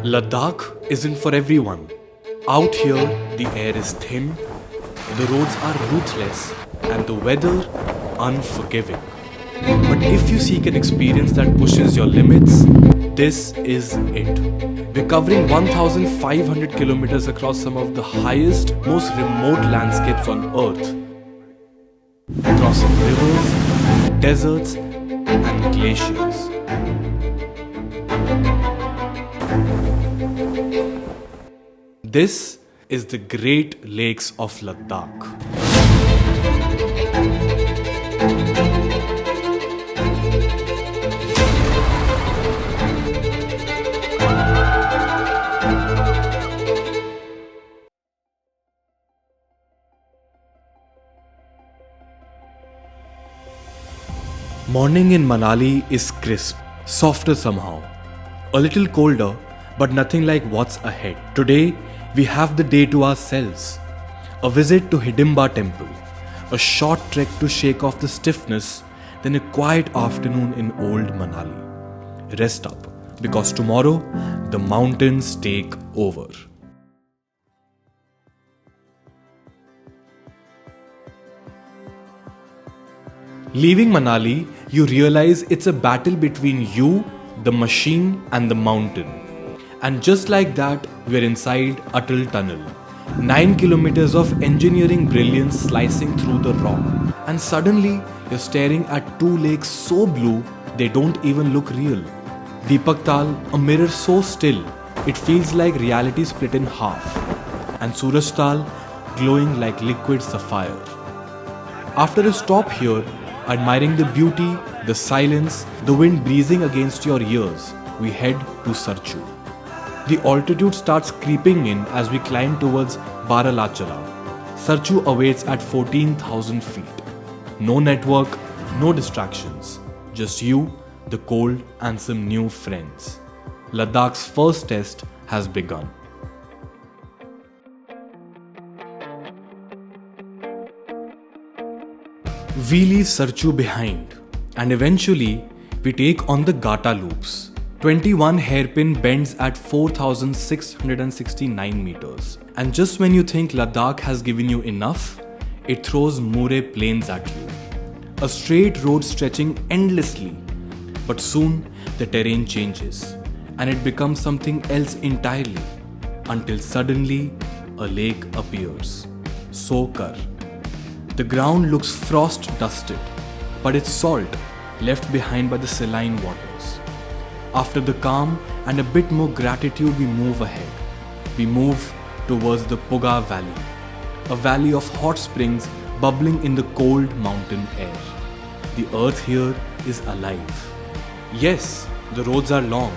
Ladakh isn't for everyone. Out here, the air is thin, the roads are ruthless, and the weather unforgiving. But if you seek an experience that pushes your limits, this is it. We're covering 1,500 kilometers across some of the highest, most remote landscapes on Earth. Crossing rivers, deserts, and glaciers. This is the Great Lakes of Ladakh. Morning in Manali is crisp, softer somehow. A little colder, but nothing like what's ahead. Today, we have the day to ourselves. A visit to Hidimba temple, a short trek to shake off the stiffness, then a quiet afternoon in old Manali. Rest up, because tomorrow, the mountains take over. Leaving Manali, you realize it's a battle between you, the machine, and the mountain. And just like that, we're inside Atal tunnel. 9 kilometers of engineering brilliance slicing through the rock. And suddenly, you're staring at two lakes so blue, they don't even look real. Deepak, a mirror so still, it feels like reality split in half. And Suraj, glowing like liquid sapphire. After a stop here, admiring the beauty, the silence, the wind breezing against your ears, we head to Sarchu. The altitude starts creeping in as we climb towards Baralacha. Sarchu awaits at 14,000 feet. No network, no distractions. Just you, the cold, and some new friends. Ladakh's first test has begun. We leave Sarchu behind, and eventually we take on the Gata loops. 21 hairpin bends at 4,669 meters. And just when you think Ladakh has given you enough, it throws Mure plains at you. A straight road stretching endlessly. But soon the terrain changes, and it becomes something else entirely. Until suddenly a lake appears. Sokar. The ground looks frost-dusted, but it's salt, left behind by the saline waters. After the calm and a bit more gratitude, we move ahead. We move towards the Puga valley, a valley of hot springs bubbling in the cold mountain air. The earth here is alive. Yes, the roads are long,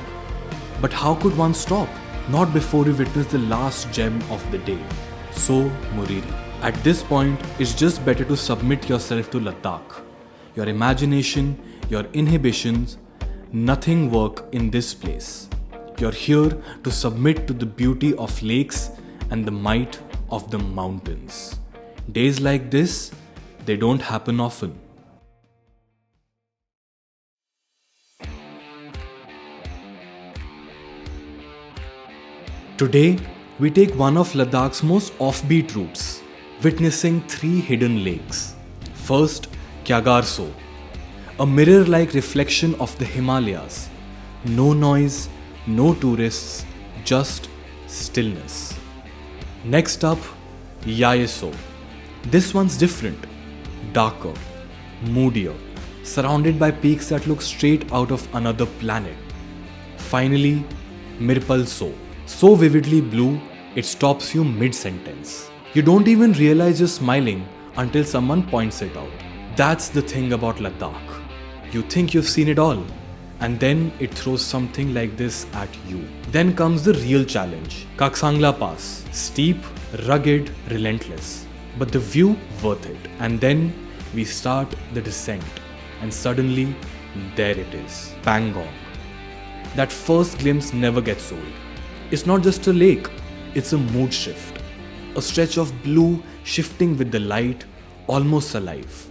but how could one stop? Not before we witness the last gem of the day, Tso Moriri. At this point, it's just better to submit yourself to Ladakh. Your imagination, your inhibitions, nothing work in this place. You're here to submit to the beauty of lakes and the might of the mountains. Days like this, they don't happen often. Today, we take one of Ladakh's most offbeat routes, witnessing 3 hidden lakes. First, Kyagar, a mirror-like reflection of the Himalayas. No noise, no tourists, just stillness. Next up, Yaya. This one's different, darker, moodier, surrounded by peaks that look straight out of another planet. Finally, Mirpal, so vividly blue, it stops you mid-sentence. You don't even realize you're smiling until someone points it out. That's the thing about Ladakh. You think you've seen it all, and then it throws something like this at you. Then comes the real challenge, Kaksangla Pass. Steep, rugged, relentless. But the view, worth it. And then we start the descent, and suddenly, there it is, Pangong. That first glimpse never gets old. It's not just a lake, it's a mood shift. A stretch of blue shifting with the light, almost alive.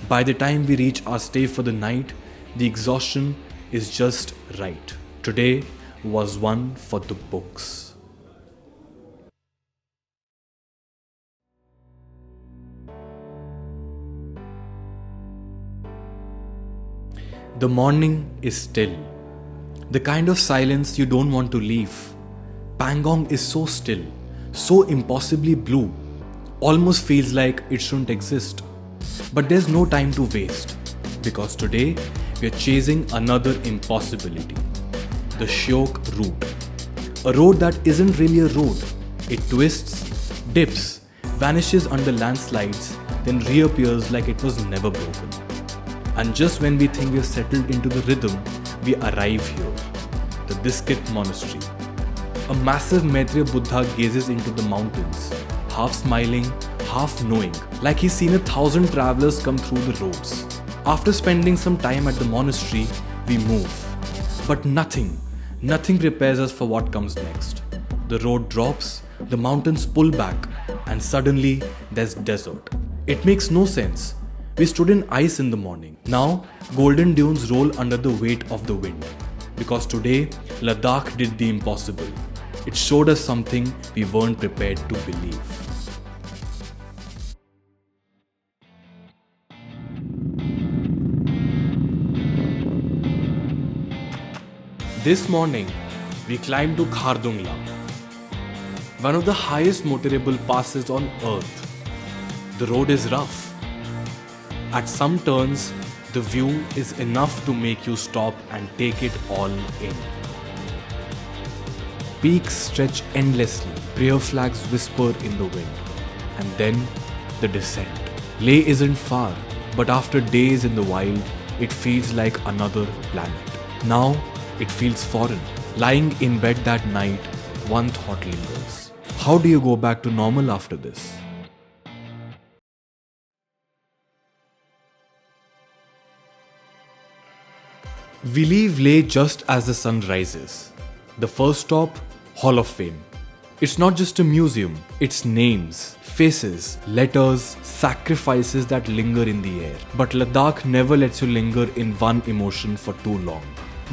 By the time we reach our stay for the night, the exhaustion is just right. Today, was one for the books. The morning is still. The kind of silence you don't want to leave. Pangong is so still, so impossibly blue, almost feels like it shouldn't exist. But there's no time to waste, because today we're chasing another impossibility. The Shyok route. A road that isn't really a road. It twists, dips, vanishes under landslides, then reappears like it was never broken. And just when we think we've settled into the rhythm, we arrive here, the Diskit Monastery. A massive Maitreya Buddha gazes into the mountains, half smiling, half knowing, like he's seen 1,000 travelers come through the roads. After spending some time at the monastery, we move. But nothing prepares us for what comes next. The road drops, the mountains pull back, and suddenly there's desert. It makes no sense. We stood in ice in the morning. Now, golden dunes roll under the weight of the wind. Because today, Ladakh did the impossible. It showed us something we weren't prepared to believe. This morning, we climbed to Khardungla, one of the highest motorable passes on earth. The road is rough. At some turns, the view is enough to make you stop and take it all in. Peaks stretch endlessly, prayer flags whisper in the wind, and then the descent. Leh isn't far, but after days in the wild, it feels like another planet. Now, it feels foreign. Lying in bed that night, one thought lingers. How do you go back to normal after this? We leave Leh just as the sun rises. The first stop, Hall of Fame. It's not just a museum, it's names, faces, letters, sacrifices that linger in the air. But Ladakh never lets you linger in one emotion for too long.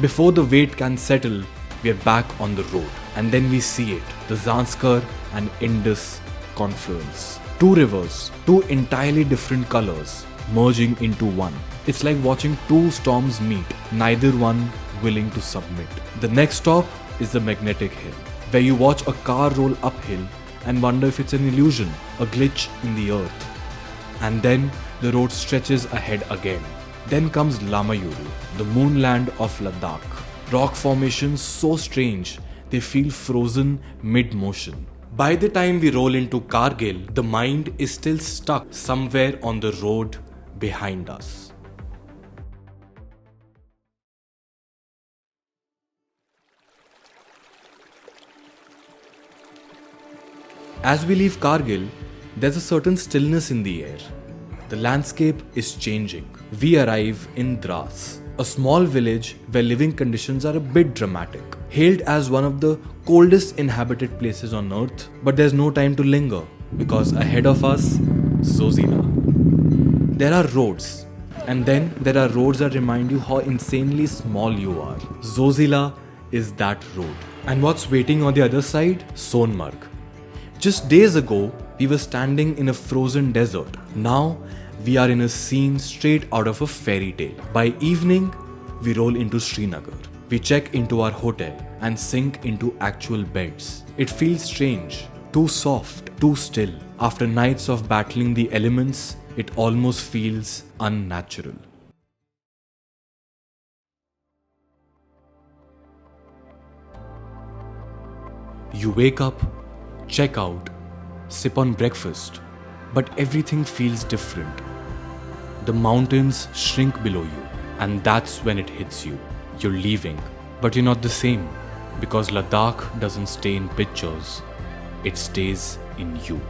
Before the weight can settle, we are back on the road. And then we see it, the Zanskar and Indus confluence. Two rivers, two entirely different colors, merging into one. It's like watching two storms meet, neither one willing to submit. The next stop is the Magnetic Hill, where you watch a car roll uphill and wonder if it's an illusion, a glitch in the earth. And then the road stretches ahead again. Then comes Lamayuru, the moonland of Ladakh. Rock formations so strange, they feel frozen mid-motion. By the time we roll into Kargil, the mind is still stuck somewhere on the road behind us. As we leave Kargil, there's a certain stillness in the air. The landscape is changing. We arrive in Dras, a small village where living conditions are a bit dramatic. Hailed as one of the coldest inhabited places on earth, but there's no time to linger because ahead of us, Zoji La. There are roads, and then there are roads that remind you how insanely small you are. Zoji La is that road. And what's waiting on the other side? Sonmarg. Just days ago, we were standing in a frozen desert. Now, we are in a scene straight out of a fairy tale. By evening, we roll into Srinagar. We check into our hotel and sink into actual beds. It feels strange, too soft, too still. After nights of battling the elements, it almost feels unnatural. You wake up, check out, sip on breakfast, but everything feels different. The mountains shrink below you, and that's when it hits you. You're leaving, but you're not the same, because Ladakh doesn't stay in pictures, it stays in you.